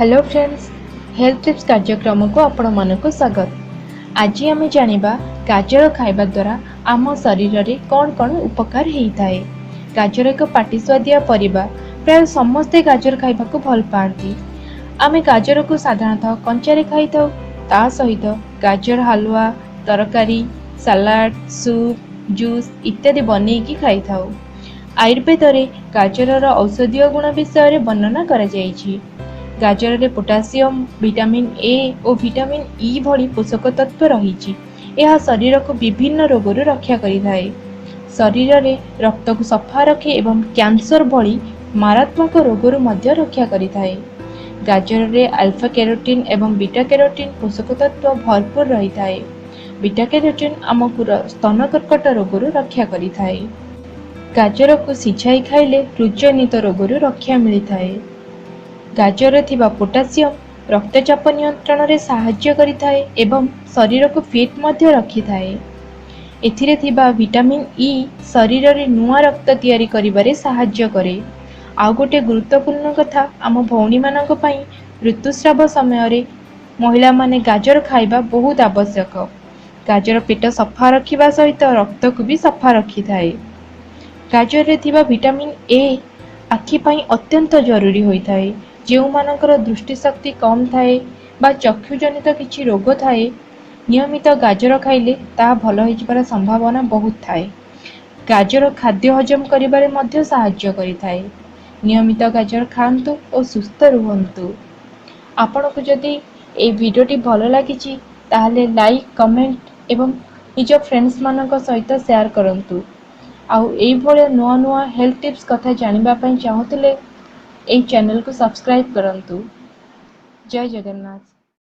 Hello friends, health tips कार्यक्रम को आपण मानक स्वागत। आज आम जानिबा गाजर खाइबा द्वारा आम शरीर रे कौन कौन उपकार होता है। गाजर एक पाटिस्वादिया परिबा, प्राय समस्ते गाजर खाइबा को भल पाती। आम गाजर को साधारणतः कंचारे खाई था, ता सहित गाजर हलवा, तरकारी, सलाड, सूप, जूस इत्यादि बनैकी खाई था। आयुर्वेद रे गाजर औषधीय गुण विषय वर्णना करा जायछि। गाजर रे पोटासियम, विटामिन ए और विटामिन ई भली पोषक तत्व रही। यह शरीर को विभिन्न रोगरू रक्षा करिथाए। शरीर रे रक्त को सफा रखे एवं कैंसर भली मारात्मक रोगरू मध्य रक्षा करिथाए। गाजर रे अल्फा कैरोटीन एवं बीटा कैरोटीन पोषक तत्व भरपूर रही थाए। बीटा कैरोटीन आमको स्तन कर्कट रोगरू रक्षा करिथाए। गाजर को सिझाई खाइले हृदजनित रोगरू रक्षा मिलता है। गाजर थिबा पोटासियम रक्तचाप नियंत्रण रे सहाय्य करिथाए एवं शरीर को फिट मध्य रखिथाए। एथिरे थिबा विटामिन ई शरीर रे नुआ रक्त तैयारी करिबारे सहाय्य करे। आउ गोटे गुरुत्वपूर्ण कथा आम भौणी मानक पई ऋतुस्राव समय रे महिला माने गाजर खाइबा बहुत आवश्यक। गाजर पेट सफा रखिबा सहित रक्त को भी सफा रखिथाए। गाजर रे थिबा विटामिन ए आखि पई अत्यंत जरूरी होइथाए। जो मानकर दृष्टिशक्ति कम थाए बा चक्षुजनित किछि रोग थाए, नियमित गाजर खाइले ता भल होइबार संभावना बहुत थाए। गाजर खाद्य हजम करिबारे मध्य सहाय्य करिथाए। नियमित गाजर खांतु और सुस्थ रुहंतु। आपनको जदि ए वीडियोटी भल लागिछि ताहले लाइक, कमेंट एवं निज फ्रेंड्स मानक सहित शेयर करंतु। आउ एई भले नुआ नुआ हेल्थ टिप्स कथा जानिबा पई चाहुतले एई चैनल को सब्सक्राइब करंतु। जय जगन्नाथ।